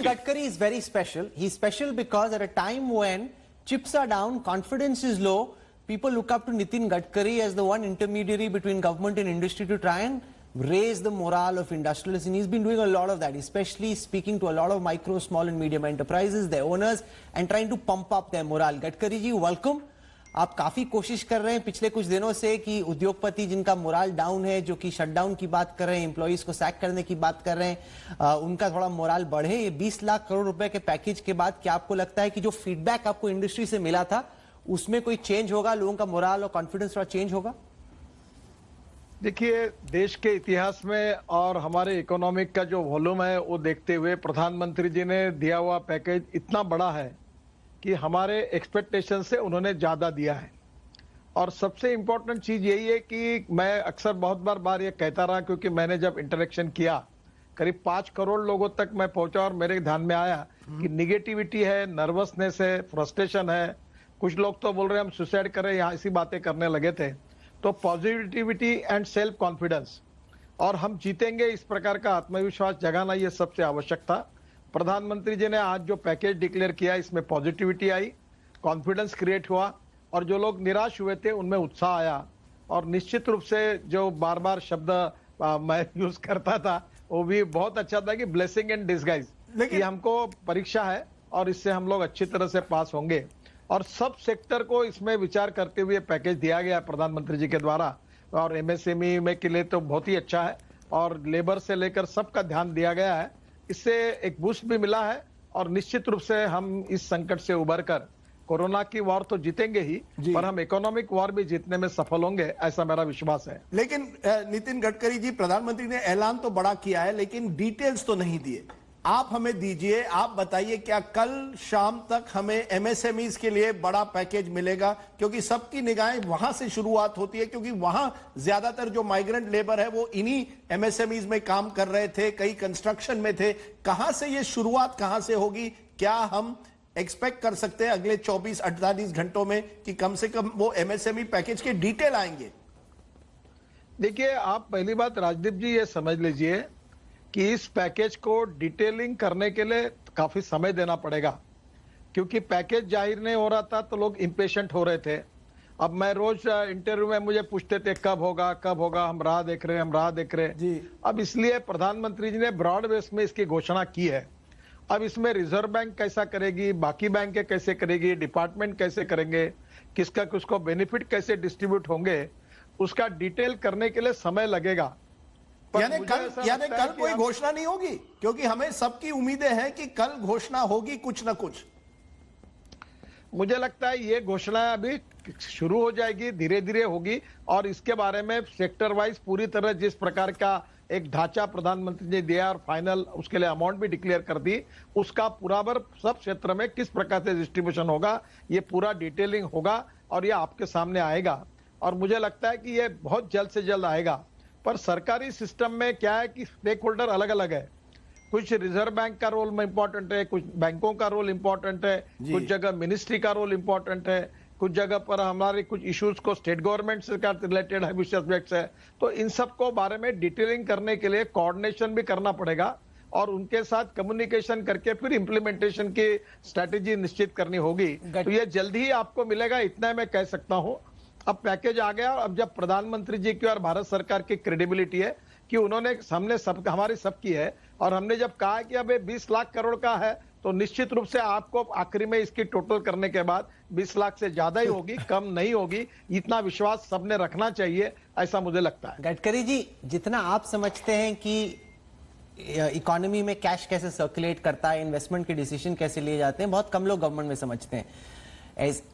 Nitin Gadkari is very special. He's special because at a time when chips are down, confidence is low, people look up to Nitin Gadkari as the one intermediary between government and industry to try and raise the morale of industrialists. And he's been doing a lot of that, especially speaking to a lot of micro, small and medium enterprises, their owners, and trying to pump up their morale. Gadkari ji, welcome. आप काफी कोशिश कर रहे हैं पिछले कुछ दिनों से कि उद्योगपति जिनका मोराल डाउन है, जो कि शटडाउन की बात कर रहे हैं, एम्प्लॉइज को सैक करने की बात कर रहे हैं, उनका थोड़ा मोराल बढ़े। ये 20 लाख करोड़ रुपए के पैकेज के बाद क्या आपको लगता है कि जो फीडबैक आपको इंडस्ट्री से मिला था उसमें कोई चेंज होगा, लोगों का मोराल और कॉन्फिडेंस थोड़ा चेंज होगा? देखिए, देश के इतिहास में और हमारे इकोनॉमिक का जो वॉल्यूम है वो देखते हुए प्रधानमंत्री जी ने दिया हुआ पैकेज इतना बड़ा है कि हमारे एक्सपेक्टेशन से उन्होंने ज्यादा दिया है। और सबसे इंपॉर्टेंट चीज यही है कि मैं अक्सर बहुत बार ये कहता रहा, क्योंकि मैंने जब इंटरेक्शन किया करीब 5 करोड़ लोगों तक मैं पहुंचा और मेरे ध्यान में आया कि निगेटिविटी है, नर्वसनेस है, फ्रस्ट्रेशन है, कुछ लोग तो बोल रहे हैं हम सुसाइड करें, यहाँ ऐसी बातें करने लगे थे। तो पॉजिटिविटी एंड सेल्फ कॉन्फिडेंस और हम जीतेंगे, इस प्रकार का आत्मविश्वास जगाना ये सबसे आवश्यक था। प्रधानमंत्री जी ने आज जो पैकेज डिक्लेयर किया इसमें पॉजिटिविटी आई, कॉन्फिडेंस क्रिएट हुआ और जो लोग निराश हुए थे उनमें उत्साह आया। और निश्चित रूप से जो बार शब्द मैं यूज करता था वो भी बहुत अच्छा था कि ब्लेसिंग एंड डिसगाइज, लेकिन हमको परीक्षा है और इससे हम लोग अच्छी तरह से पास होंगे। और सब सेक्टर को इसमें विचार करते हुए पैकेज दिया गया प्रधानमंत्री जी के द्वारा। और एमएसएमई में के लिए तो बहुत ही अच्छा है और लेबर से लेकर सबका ध्यान दिया गया है। इससे एक बूस्ट भी मिला है और निश्चित रूप से हम इस संकट से उबरकर कोरोना की वॉर तो जीतेंगे ही, पर हम इकोनॉमिक वॉर भी जीतने में सफल होंगे, ऐसा मेरा विश्वास है। लेकिन नितिन गडकरी जी, प्रधानमंत्री ने ऐलान तो बड़ा किया है लेकिन डिटेल्स तो नहीं दिए। आप हमें दीजिए, आप बताइए क्या कल शाम तक हमें एमएसएमईज के लिए बड़ा पैकेज मिलेगा? क्योंकि सबकी निगाहें वहां से शुरुआत होती है, क्योंकि वहां ज्यादातर जो माइग्रेंट लेबर है वो इन्हीं एमएसएमईज में काम कर रहे थे, कई कंस्ट्रक्शन में थे। कहां से ये शुरुआत कहां से होगी? क्या हम एक्सपेक्ट कर सकते हैं अगले 24-48 घंटों में कि कम से कम वो एमएसएमई पैकेज के डिटेल आएंगे? देखिए, आप पहली बात राजदीप जी ये समझ लीजिए कि इस पैकेज को डिटेलिंग करने के लिए काफी समय देना पड़ेगा, क्योंकि पैकेज जाहिर नहीं हो रहा था तो लोग इम्पेशेंट हो रहे थे। अब मैं रोज इंटरव्यू में मुझे पूछते थे कब होगा, हम राह देख रहे हैं जी। अब इसलिए प्रधानमंत्री जी ने ब्रॉड बेस में इसकी घोषणा की है। अब इसमें रिजर्व बैंक कैसा करेगी, बाकी बैंक कैसे करेगी, डिपार्टमेंट कैसे करेंगे, किसका किसको बेनिफिट कैसे डिस्ट्रीब्यूट होंगे, उसका डिटेल करने के लिए समय लगेगा। यानी कल कोई घोषणा नहीं होगी? क्योंकि हमें सबकी उम्मीदें हैं कि कल घोषणा होगी कुछ ना कुछ। मुझे लगता है ये घोषणा अभी शुरू हो जाएगी, धीरे धीरे होगी और इसके बारे में सेक्टर वाइज पूरी तरह जिस प्रकार का एक ढांचा प्रधानमंत्री ने दिया और फाइनल उसके लिए अमाउंट भी डिक्लेयर कर दी, उसका पूरा सब क्षेत्र में किस प्रकार से डिस्ट्रीब्यूशन होगा ये पूरा डिटेलिंग होगा और ये आपके सामने आएगा। और मुझे लगता है कि ये बहुत जल्द से जल्द आएगा। पर सरकारी सिस्टम में क्या है कि स्टेक होल्डर अलग अलग है। कुछ रिजर्व बैंक का रोल में इंपॉर्टेंट है, कुछ बैंकों का रोल इंपॉर्टेंट है, कुछ जगह मिनिस्ट्री का रोल इंपॉर्टेंट है, कुछ जगह पर हमारे कुछ इश्यूज को स्टेट गवर्नमेंट से रिलेटेड है, विशेष एस्पेक्ट्स है। तो इन सब को बारे में डिटेलिंग करने के लिए कोऑर्डिनेशन भी करना पड़ेगा और उनके साथ कम्युनिकेशन करके फिर इंप्लीमेंटेशन की स्ट्रेटेजी निश्चित करनी होगी। तो ये जल्दी ही आपको मिलेगा, इतना मैं कह सकता हूँ। अब पैकेज आ गया और अब जब प्रधानमंत्री जी की और भारत सरकार की क्रेडिबिलिटी है कि उन्होंने हमने सब हमारी सबकी है और हमने जब कहा कि अब 20 लाख करोड़ का है तो निश्चित रूप से आपको आखिरी में इसकी टोटल करने के बाद 20 लाख से ज्यादा ही होगी, कम नहीं होगी। इतना विश्वास सबने रखना चाहिए, ऐसा मुझे लगता है। गडकरी जी, जितना आप समझते हैं कि इकोनॉमी में कैश कैसे सर्कुलेट करता है, इन्वेस्टमेंट के डिसीजन कैसे लिए जाते हैं, बहुत कम लोग गवर्नमेंट में समझते हैं।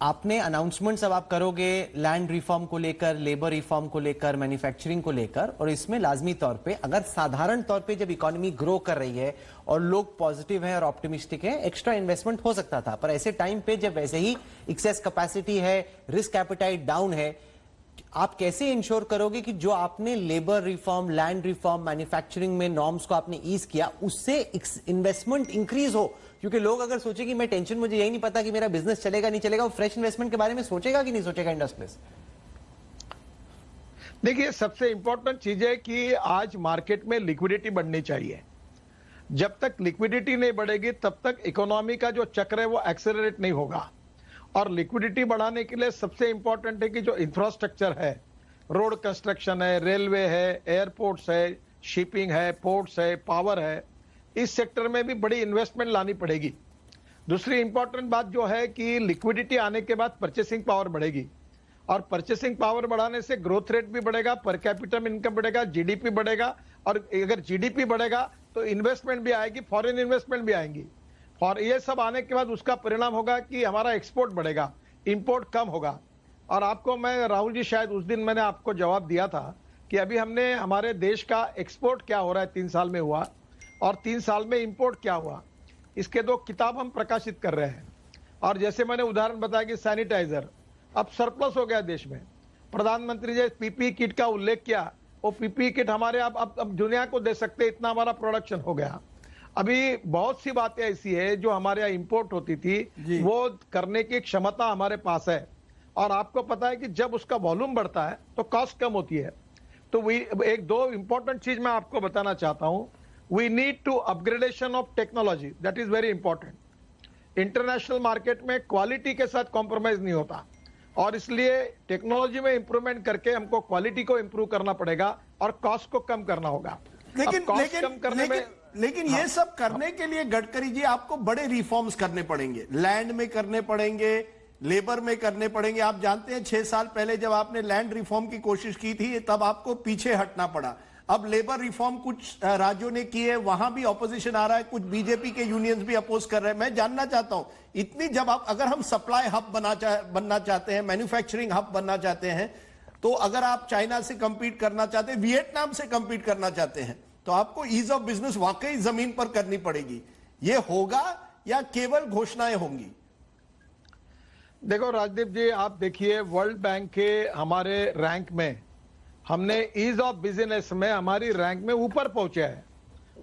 आपने अनाउंसमेंट्स अब आप करोगे लैंड रिफॉर्म को लेकर, लेबर रिफॉर्म को लेकर, मैन्युफैक्चरिंग को लेकर, और इसमें लाजमी तौर पे अगर साधारण तौर पे जब इकोनॉमी ग्रो कर रही है और लोग पॉजिटिव हैं और ऑप्टिमिस्टिक हैं, एक्स्ट्रा इन्वेस्टमेंट हो सकता था। पर ऐसे टाइम पे जब वैसे ही एक्सेस कैपेसिटी है, रिस्क एपेटाइट डाउन है, आप कैसे इंश्योर करोगे कि जो आपने labour reform, land reform, manufacturing में नॉर्म्स को आपने ईज किया, उससे इन्वेस्टमेंट इंक्रीज हो? क्योंकि लोग अगर सोचे कि मैं टेंशन, मुझे यही नहीं पता कि मेरा बिजनेस चलेगा नहीं चलेगा, वो फ्रेश इन्वेस्टमेंट के बारे में सोचेगा कि नहीं सोचेगा इंडस्ट्रियलिस्ट? देखिए, सबसे इंपॉर्टेंट चीज है कि आज मार्केट में लिक्विडिटी बढ़नी चाहिए। जब तक लिक्विडिटी नहीं बढ़ेगी तब तक इकोनॉमी का जो चक्र है वो एक्सेलरेट नहीं होगा। और लिक्विडिटी बढ़ाने के लिए सबसे इंपॉर्टेंट है कि जो इंफ्रास्ट्रक्चर है, रोड कंस्ट्रक्शन है, रेलवे है, एयरपोर्ट्स है, शिपिंग है, पोर्ट्स है, पावर है, इस सेक्टर में भी बड़ी इन्वेस्टमेंट लानी पड़ेगी। दूसरी इंपॉर्टेंट बात जो है कि लिक्विडिटी आने के बाद परचेसिंग पावर बढ़ेगी, और परचेसिंग पावर बढ़ाने से ग्रोथ रेट भी बढ़ेगा, पर कैपिटल इनकम बढ़ेगा, जीडीपी बढ़ेगा, और अगर जीडीपी बढ़ेगा तो इन्वेस्टमेंट भी आएगी, फॉरेन इन्वेस्टमेंट भी आएंगी। और ये सब आने के बाद उसका परिणाम होगा कि हमारा एक्सपोर्ट बढ़ेगा, इंपोर्ट कम होगा। और आपको मैं, राहुल जी, शायद उस दिन मैंने आपको जवाब दिया था कि अभी हमने हमारे देश का एक्सपोर्ट क्या हो रहा है 3 साल में हुआ, और 3 साल में इंपोर्ट क्या हुआ, इसके 2 किताब हम प्रकाशित कर रहे हैं। और जैसे मैंने उदाहरण बताया कि सैनिटाइजर अब सरप्लस हो गया देश में। प्रधानमंत्री जी पीपीई किट का उल्लेख किया, वो पीपीई किट हमारे अब दुनिया को दे सकते, इतना हमारा प्रोडक्शन हो गया। अभी बहुत सी बातें ऐसी है जो हमारे यहाँ इंपोर्ट होती थी, वो करने की क्षमता हमारे पास है। और आपको पता है कि जब उसका वॉल्यूम बढ़ता है तो कॉस्ट कम होती है। तो एक 2 इंपॉर्टेंट चीज मैं आपको बताना चाहता हूं। We need to upgradation of technology, that is very important. International market में क्वालिटी के साथ कॉम्प्रोमाइज नहीं होता, और इसलिए टेक्नोलॉजी में इंप्रूवमेंट करके हमको क्वालिटी को इंप्रूव करना पड़ेगा और कॉस्ट को कम करना होगा। लेकिन ये सब करने के लिए गडकरी जी आपको बड़े रिफॉर्म्स करने पड़ेंगे, लैंड में करने पड़ेंगे, लेबर में करने पड़ेंगे। आप जानते हैं 6 साल पहले जब आपने लैंड रिफॉर्म की कोशिश की थी तब आपको पीछे हटना पड़ा। अब लेबर रिफॉर्म कुछ राज्यों ने की है, वहां भी ऑपोजिशन आ रहा है, कुछ बीजेपी के यूनियंस भी अपोज कर रहे हैं। मैं जानना चाहता हूं, इतनी जब आप, अगर हम सप्लाई हब बनना चाहते हैं, मैन्युफैक्चरिंग हब बनना चाहते हैं, तो अगर आप चाइना से कंपीट करना चाहते हैं, वियतनाम से कंपीट करना चाहते हैं, तो आपको ईज ऑफ बिजनेस वाकई जमीन पर करनी पड़ेगी। ये होगा या केवल घोषणाएं होंगी? देखो राजदीप जी, आप देखिए वर्ल्ड बैंक के हमारे रैंक में हमने ईज ऑफ बिजनेस में हमारी रैंक में ऊपर पहुंचे हैं।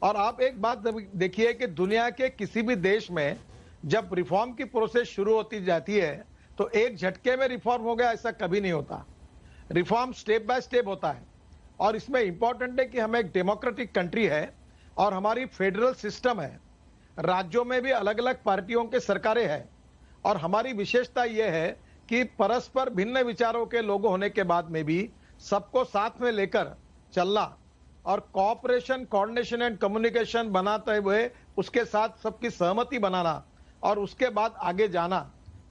और आप एक बात देखिए कि दुनिया के किसी भी देश में जब रिफॉर्म की प्रोसेस शुरू होती जाती है तो एक झटके में रिफॉर्म हो गया, ऐसा कभी नहीं होता। रिफॉर्म स्टेप बाय स्टेप होता है। और इसमें इंपॉर्टेंट है कि हम एक डेमोक्रेटिक कंट्री है और हमारी फेडरल सिस्टम है, राज्यों में भी अलग अलग पार्टियों के सरकारें हैं। और हमारी विशेषता यह है कि परस्पर भिन्न विचारों के लोग होने के बाद में भी सबको साथ में लेकर चलना और कोऑपरेशन, कोऑर्डिनेशन एंड कम्युनिकेशन बनाते हुए उसके साथ सबकी सहमति बनाना और उसके बाद आगे जाना।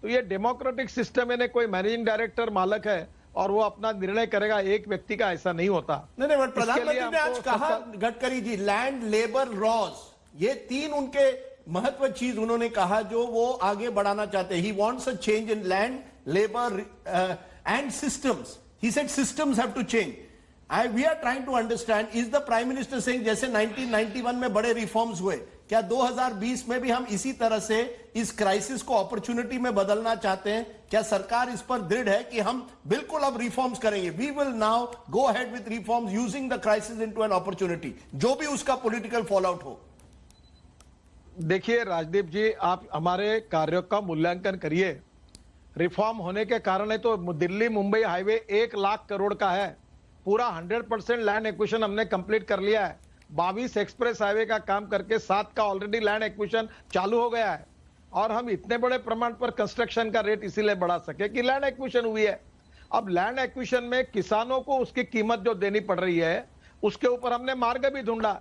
तो ये डेमोक्रेटिक सिस्टम है, कोई मैनेजिंग डायरेक्टर मालक है और वो अपना निर्णय करेगा, एक व्यक्ति का ऐसा नहीं होता। नहीं, बट प्रधानमंत्री ने आज कहा, Gadkari ji, land, labour, laws, ये 3 उनके महत्व चीज उन्होंने कहा जो वो आगे बढ़ाना चाहते हैं। He wants a change in land, labour and systems. He said systems have to change. We are trying to understand, is the prime minister saying जैसे 1991 में बड़े रिफॉर्म्स हुए, क्या 2020 में भी हम इसी तरह से इस क्राइसिस को अपॉर्चुनिटी में बदलना चाहते हैं? क्या सरकार इस पर दृढ़ है कि हम बिल्कुल अब रिफॉर्म्स करेंगे, we will now go ahead with reforms using the crisis into an opportunity, जो भी उसका पॉलिटिकल फॉलआउट हो? देखिए राजदीप जी, आप हमारे कार्यों का मूल्यांकन करिए। रिफॉर्म होने के कारण है तो दिल्ली मुंबई हाईवे 1 लाख करोड़ का है, पूरा 100% लैंड एक्विजिशन हमने कंप्लीट कर लिया है। 22 एक्सप्रेस हाईवे का काम करके 7 का ऑलरेडी लैंड एक्विजिशन चालू हो गया है। और हम इतने बड़े प्रमाण पर कंस्ट्रक्शन का रेट इसीलिए बढ़ा सके कि लैंड एक्विजिशन हुई है। अब लैंड एक्विजिशन में किसानों को उसकी कीमत जो देनी पड़ रही है उसके ऊपर हमने मार्ग भी ढूंढा।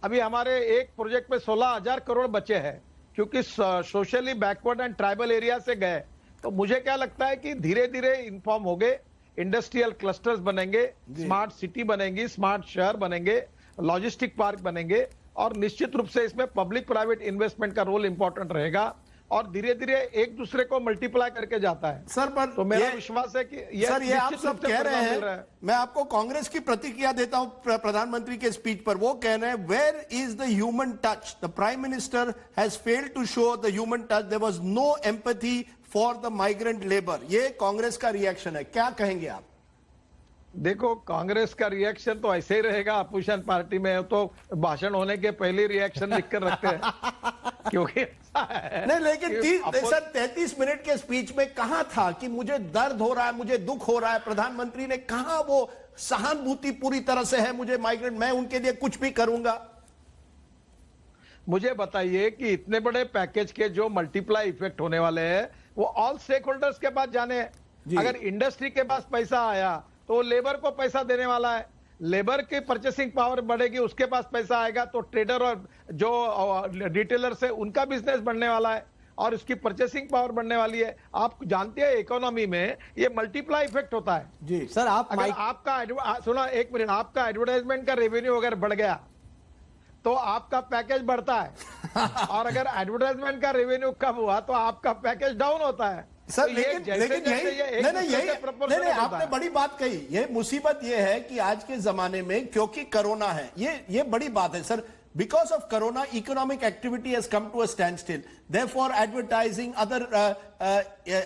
अभी हमारे एक प्रोजेक्ट में 16,000 करोड़ बचे हैं क्योंकि socially backward and tribal area से गए। तो मुझे क्या लगता है कि धीरे धीरे इन्फॉर्म हो गए, इंडस्ट्रियल क्लस्टर्स बनेंगे, स्मार्ट सिटी बनेंगी, स्मार्ट शहर बनेंगे, लॉजिस्टिक पार्क बनेंगे, और निश्चित रूप से इसमें पब्लिक प्राइवेट इन्वेस्टमेंट का रोल इंपॉर्टेंट रहेगा और धीरे धीरे एक दूसरे को मल्टीप्लाई करके जाता है। सर, पर तो मेरा विश्वास है कि ये आप सब कह रहे हैं, मैं आपको कांग्रेस की प्रतिक्रिया देता हूं प्रधानमंत्री के स्पीच पर। वो कह रहे हैं, where is the human touch? The prime minister has failed to show the human touch, there was no empathy for the migrant labour. ये कांग्रेस का रिएक्शन है, क्या कहेंगे आप? देखो, कांग्रेस का रिएक्शन तो ऐसे ही रहेगा। अपोजिशन पार्टी में तो भाषण होने के पहले रिएक्शन लिखकर रखते हैं क्योंकि नहीं, लेकिन सर 33 मिनट के स्पीच में कहा था कि मुझे दर्द हो रहा है, मुझे दुख हो रहा है। प्रधानमंत्री ने कहा वो सहानुभूति पूरी तरह से है मुझे माइग्रेंट, मैं उनके लिए कुछ भी करूंगा। मुझे बताइए कि इतने बड़े पैकेज के जो मल्टीप्लाई इफेक्ट होने वाले हैं वो ऑल स्टेक होल्डर्स के पास जाने हैं। अगर इंडस्ट्री के पास पैसा आया तो वो लेबर को पैसा देने वाला है, लेबर की परचेसिंग पावर बढ़ेगी, उसके पास पैसा आएगा तो ट्रेडर और जो रिटेलर्स है उनका बिजनेस बढ़ने वाला है और उसकी परचेसिंग पावर बढ़ने वाली है। आप जानते हैं इकोनॉमी में ये मल्टीप्लाई इफेक्ट होता है जी सर। आप अगर आपका सुना एक मिनट, आपका एडवर्टाइजमेंट का रेवेन्यू अगर बढ़ गया तो आपका पैकेज बढ़ता है और अगर एडवर्टाइजमेंट का रेवेन्यू कम हुआ तो आपका पैकेज डाउन होता है। सर तो लेकिन नहीं, आपने बड़ी बात कही। ये मुसीबत ये है कि आज के जमाने में क्योंकि कोरोना है, ये बड़ी बात है sir. Because of corona, economic activity has come to a standstill. Therefore, advertising, other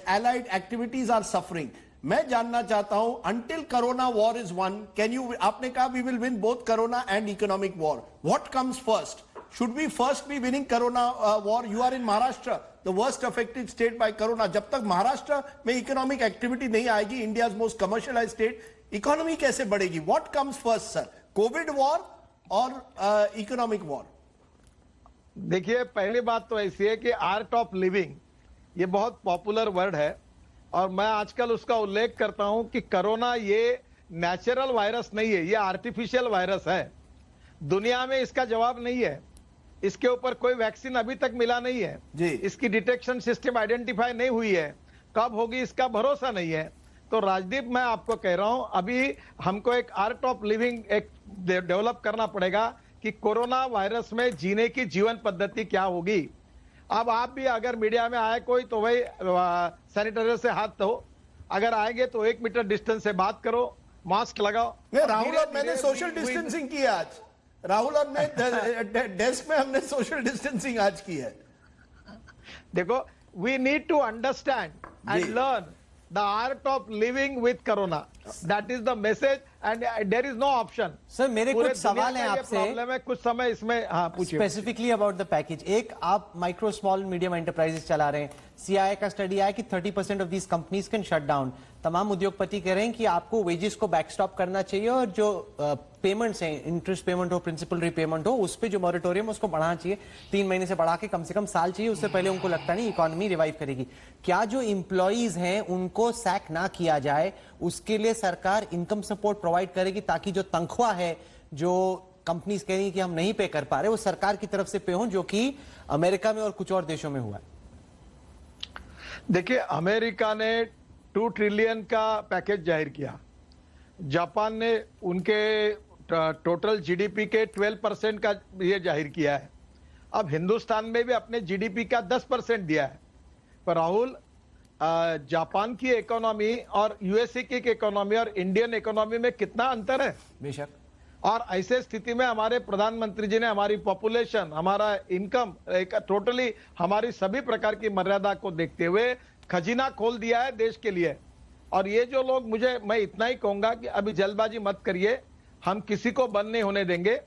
allied activities are suffering. मैं जानना चाहता हूं, until corona war is won, can you? आपने कहा we will win both corona and economic war. What comes first? Should we first be winning corona war? You are in Maharashtra, the worst affected state by corona. जब तक महाराष्ट्र में economic activity नहीं आएगी, India's most commercialized state, economy कैसे बढ़ेगी? What comes first, sir? COVID war और economic war? देखिए, पहली बात तो ऐसी है कि आर्ट ऑफ लिविंग ये बहुत पॉपुलर वर्ड है और मैं आजकल उसका उल्लेख करता हूं कि कोरोना ये नेचुरल वायरस नहीं है, ये आर्टिफिशियल वायरस है। दुनिया में इसका जवाब नहीं है, इसके ऊपर कोई वैक्सीन अभी तक मिला नहीं है जी। इसकी डिटेक्शन सिस्टम आइडेंटिफाई नहीं हुई है, कब होगी इसका भरोसा नहीं है। तो राजदीप, मैं आपको कह रहा हूं अभी हमको एक आर्ट ऑफ लिविंग एक डेवलप करना पड़ेगा कि कोरोना वायरस में जीने की जीवन पद्धति क्या होगी। अब आप भी अगर मीडिया में आए कोई तो वही सैनिटाइजर से हाथ धो, अगर आएंगे तो 1 मीटर डिस्टेंस से बात करो, मास्क लगाओ। राहुल और मैंने सोशल डिस्टेंसिंग की आज, राहुल और मैं डेस्क में हमने सोशल डिस्टेंसिंग आज की है। देखो, we need to understand and learn the art of living with corona. That is the message and there is no option. Sir मेरे कुछ सवाल हैं आपसे, प्रॉब्लम है कुछ समय इसमें। हाँ, पूछिए। Specifically about the package. एक, आप माइक्रो स्मॉल मीडियम एंटरप्राइजेस चला रहे हैं, सीआईआई का स्टडी आया कि 30% of these companies can shut down. तमाम उद्योगपति कह रहे हैं कि आपको वेजेस को बैकस्टॉप करना चाहिए और जो पेमेंट्स हैं, इंटरेस्ट पेमेंट हो, प्रिंसिपल रीपेमेंट हो, उस पे जो मॉरेटोरियम उसको बढ़ाना चाहिए, 3 महीने से बढ़ा के कम से कम साल चाहिए, उससे पहले उनको लगता नहीं इकोनॉमी रिवाइव करेगी। क्या जो इंप्लॉइज हैं उनको सैक ना किया जाए, उसके लिए सरकार इनकम सपोर्ट प्रोवाइड करेगी ताकि जो तनख्वाह है जो कंपनीज कह रही है कि हम नहीं पे कर पा रहे, वो सरकार की तरफ से पे हो, जो कि अमेरिका में और कुछ और देशों में हुआ है? देखिए, अमेरिका ने 2 ट्रिलियन का पैकेज जाहिर किया, जापान ने उनके टोटल जीडीपी के 12% का ये जाहिर किया है। अब हिंदुस्तान में भी अपने जीडीपी का 10% दिया है। पर राहुल, जापान की इकोनॉमी और यूएसए की इकोनॉमी और इंडियन इकोनॉमी में कितना अंतर है? बेशक। और ऐसे स्थिति में हमारे प्रधानमंत्री जी ने हमारी पॉपुलेशन, हमारा इनकम, एक टोटली हमारी सभी प्रकार की मर्यादा को देखते हुए खजीना खोल दिया है देश के लिए। और ये जो लोग, मैं इतना ही कहूंगा कि अभी जल्दबाजी मत करिए, हम किसी को बंद नहीं होने देंगे,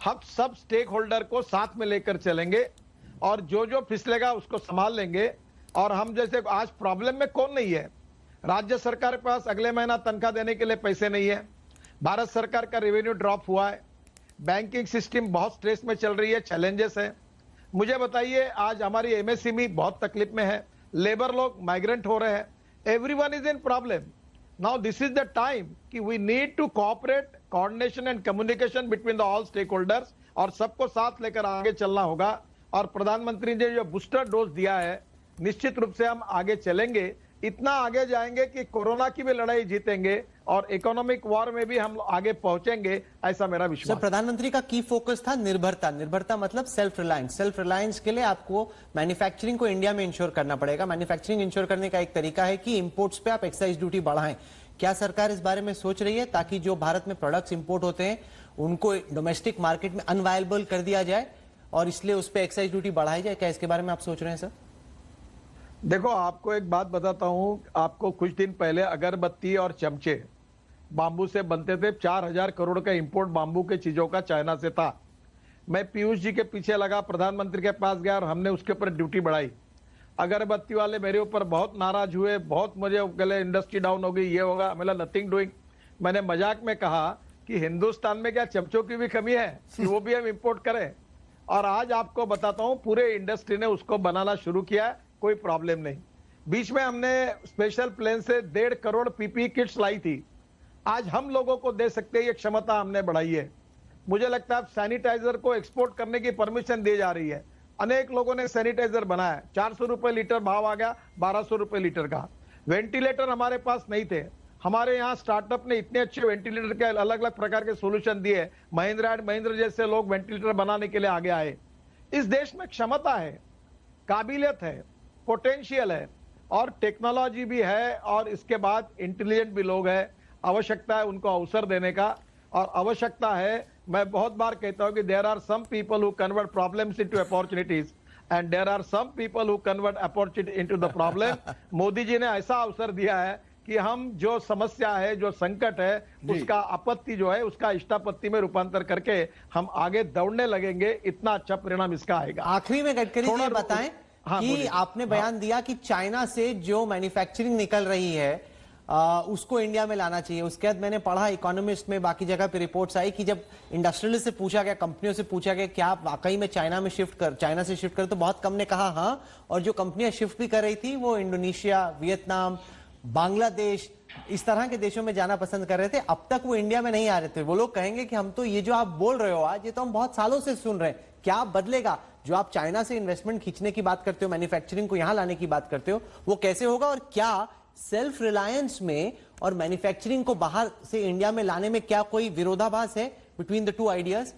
हम सब स्टेक होल्डर को साथ में लेकर चलेंगे और जो फिसलेगा उसको संभाल लेंगे। और हम जैसे आज प्रॉब्लम में कौन नहीं है? राज्य सरकार के पास अगले महीना तनख्वाह देने के लिए पैसे नहीं है, भारत सरकार का रेवेन्यू ड्रॉप हुआ है, बैंकिंग सिस्टम बहुत स्ट्रेस में चल रही है, चैलेंजेस है। मुझे बताइए, आज हमारी एमएसएमई बहुत तकलीफ में है, लेबर लोग माइग्रेंट हो रहे हैं, everyone is in problem. Now this is the time कि we need to cooperate, coordination and communication between the all stakeholders, और सबको साथ लेकर आगे चलना होगा। और प्रधानमंत्री ने जो बूस्टर डोज दिया है, निश्चित रूप से हम आगे चलेंगे, इतना आगे जाएंगे कि कोरोना की भी लड़ाई जीतेंगे और इकोनॉमिक वॉर में भी हम आगे पहुंचेंगे, ऐसा मेरा विश्वास। सर, प्रधानमंत्री का की फोकस था निर्भरता। निर्भरता मतलब सेल्फ रिलायंस। सेल्फ रिलायंस के लिए आपको मैन्युफैक्चरिंग को इंडिया में इंश्योर करना पड़ेगा। मैन्युफैक्चरिंग इंश्योर करने का एक तरीका है कि इंपोर्ट्स पे आप एक्साइज ड्यूटी बढ़ाएं। क्या सरकार इस बारे में सोच रही है ताकि जो भारत में प्रोडक्ट्स इंपोर्ट होते हैं उनको डोमेस्टिक मार्केट में अनवायलेबल कर दिया जाए और इसलिए उस पर एक्साइज ड्यूटी बढ़ाई जाए? क्या इसके बारे में आप सोच रहे हैं सर? देखो, आपको एक बात बताता हूं, आपको कुछ दिन पहले अगरबत्ती और चमचे बांबू से बनते थे, 4000 करोड़ का इंपोर्ट बांबू के चीजों का चाइना से था। मैं पीयूष जी के पीछे लगा, प्रधानमंत्री के पास गया और हमने उसके ऊपर ड्यूटी बढ़ाई। अगरबत्ती वाले मेरे ऊपर बहुत नाराज हुए, बहुत मुझे गले इंडस्ट्री डाउन हो गई, ये होगा, मेरा नथिंग डूइंग। मैंने मजाक में कहा कि हिंदुस्तान में क्या चमचों की भी कमी है कि वो भी हम इंपोर्ट करें? और आज आपको बताता हूं पूरे इंडस्ट्री ने उसको बनाना शुरू किया, कोई प्रॉब्लम नहीं। बीच में हमने स्पेशल प्लेन से 1.5 करोड़ पीपीई किट्स लाई थी, आज हम लोगों को दे सकते हैं, ये क्षमता हमने बढ़ाई है। मुझे लगता है सैनिटाइजर को एक्सपोर्ट करने की परमिशन दी जा रही है, अनेक लोगों ने सैनिटाइजर बनाया, 400 रुपए लीटर भाव आ गया, 1200 रुपए लीटर का। वेंटिलेटर हमारे पास नहीं थे, हमारे यहाँ स्टार्टअप ने इतने अच्छे वेंटिलेटर के अलग अलग प्रकार के सोल्यूशन दिए, महिंद्रा एंड महिंद्रा जैसे लोग वेंटिलेटर बनाने के लिए आगे आए। इस देश में क्षमता है, काबिलियत है, पोटेंशियल है और टेक्नोलॉजी भी है, और इसके बाद इंटेलिजेंट भी लोग हैं। आवश्यकता है उनको अवसर देने का, और आवश्यकता है, मैं बहुत बार कहता हूं कि there are some people who convert problems into opportunities and there are some people who convert opportunity into the problem. Modi ji ने ऐसा अवसर दिया है कि हम जो समस्या है, जो संकट है, उसका आपत्ति जो है उसका इष्टापत्ति में रूपांतर करके हम आगे दौड़ने लगेंगे, इतना अच्छा परिणाम इसका आएगा। आखिरी में गडकरी जी बताएं कि आपने बयान दिया कि चाइना से जो मैन्युफैक्चरिंग निकल रही है उसको इंडिया में लाना चाहिए। उसके बाद मैंने पढ़ा इकोनॉमिस्ट में, बाकी जगह पे रिपोर्ट्स आई कि जब इंडस्ट्रियलिस्ट से पूछा गया, कंपनियों से पूछा गया क्या आप वाकई में चाइना से शिफ्ट कर, तो बहुत कम ने कहा हाँ, और जो कंपनियां शिफ्ट भी कर रही थी वो इंडोनेशिया, वियतनाम, बांग्लादेश, इस तरह के देशों में जाना पसंद कर रहे थे। अब तक वो इंडिया में नहीं आ रहे थे। वो लोग कहेंगे कि हम तो ये जो आप बोल रहे हो आज, ये तो हम बहुत सालों से सुन रहे हैं, क्या बदलेगा? जो आप चाइना से इन्वेस्टमेंट खींचने की बात करते हो, मैन्युफैक्चरिंग को यहां लाने की बात करते हो, वो कैसे होगा? और क्या सेल्फ रिलायंस में और मैन्युफैक्चरिंग को बाहर से इंडिया में लाने में क्या कोई विरोधाभास है बिटवीन द टू आइडियाज?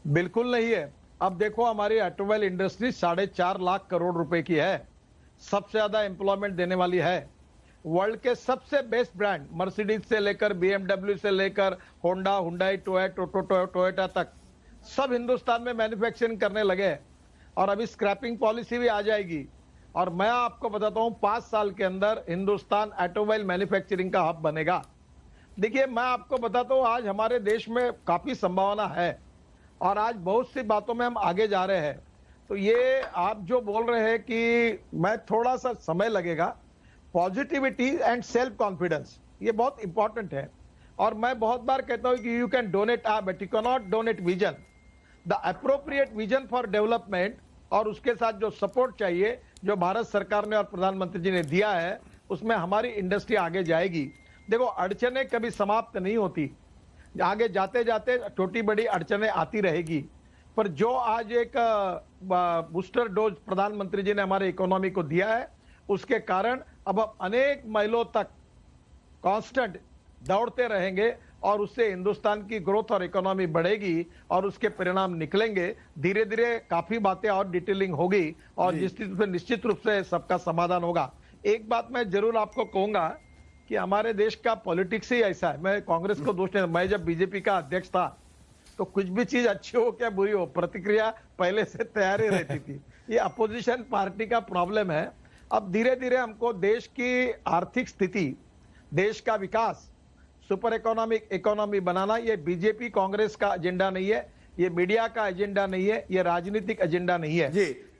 बिल्कुल नहीं है। अब देखो, हमारी ऑटोमोबाइल इंडस्ट्री 4.5 लाख करोड़ रुपए की है, सबसे ज्यादा एम्प्लॉयमेंट देने वाली है। वर्ल्ड के सबसे बेस्ट ब्रांड मर्सिडीज से लेकर बीएमडब्ल्यू से लेकर होंडा, हुंडई, टोयोटा तक सब हिंदुस्तान में मैन्युफैक्चरिंग करने लगे, और अभी स्क्रैपिंग पॉलिसी भी आ जाएगी। और मैं आपको बताता हूं 5 साल के अंदर हिंदुस्तान ऑटोमोबाइल मैन्युफैक्चरिंग का हब बनेगा। देखिए, मैं आपको बताता हूं आज हमारे देश में काफी संभावना है, और आज बहुत सी बातों में हम आगे जा रहे हैं। तो ये आप जो बोल रहे हैं कि मैं थोड़ा सा समय लगेगा, पॉजिटिविटी एंड सेल्फ कॉन्फिडेंस ये बहुत इंपॉर्टेंट है। और मैं बहुत बार कहता हूं कि you can donate but you can not donate vision, the appropriate vision for development, और उसके साथ जो सपोर्ट चाहिए, जो भारत सरकार ने और प्रधानमंत्री जी ने दिया है, उसमें हमारी इंडस्ट्री आगे जाएगी। देखो, अड़चने कभी समाप्त नहीं होती, आगे जाते जाते छोटी बड़ी अड़चने आती रहेगी, पर जो आज एक बूस्टर डोज प्रधानमंत्री जी ने हमारे इकोनॉमी को दिया है, उसके कारण अब हम अनेक माइलों तक कांस्टेंट दौड़ते रहेंगे, और उससे हिंदुस्तान की ग्रोथ और इकोनॉमी बढ़ेगी, और उसके परिणाम निकलेंगे। धीरे धीरे काफी बातें और डिटेलिंग होगी, और निश्चित रूप से सबका समाधान होगा। एक बात मैं जरूर आपको कहूंगा कि हमारे देश का पॉलिटिक्स ही ऐसा है। मैं कांग्रेस को दोष नहीं, मैं जब बीजेपी का अध्यक्ष था तो कुछ भी चीज अच्छी हो क्या बुरी हो, प्रतिक्रिया पहले से तैयार ही रहती थी। ये अपोजिशन पार्टी का प्रॉब्लम है। अब धीरे धीरे हमको देश की आर्थिक स्थिति, देश का विकास, सुपर इकोनॉमी बनाना, ये बीजेपी कांग्रेस का एजेंडा नहीं है, ये मीडिया का एजेंडा नहीं है, ये राजनीतिक एजेंडा नहीं है।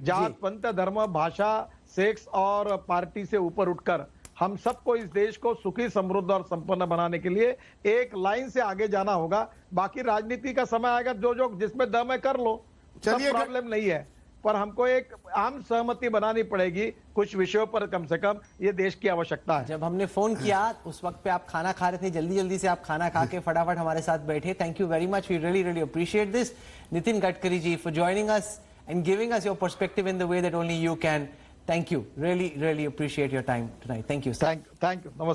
जात, पंथ, धर्म, भाषा, सेक्स और पार्टी से ऊपर उठकर हम सबको इस देश को सुखी, समृद्ध और संपन्न बनाने के लिए एक लाइन से आगे जाना होगा। बाकी राजनीति का समय आएगा, जो जिसमें दम है कर लो, चलिए, प्रॉब्लम नहीं है, पर हमको एक आम सहमति बनानी पड़ेगी कुछ विषयों पर, कम से कम ये देश की आवश्यकता है। जब हमने फोन किया उस वक्त पे आप खाना खा रहे थे, जल्दी से आप खाना खा के फटाफट हमारे साथ बैठे। Thank you very much, we really appreciate this, Nitin Gadkari ji, for joining us and giving us your perspective in the way that only you can. Thank you. Really appreciate your time tonight. Thank you. Thank you. Namaskar.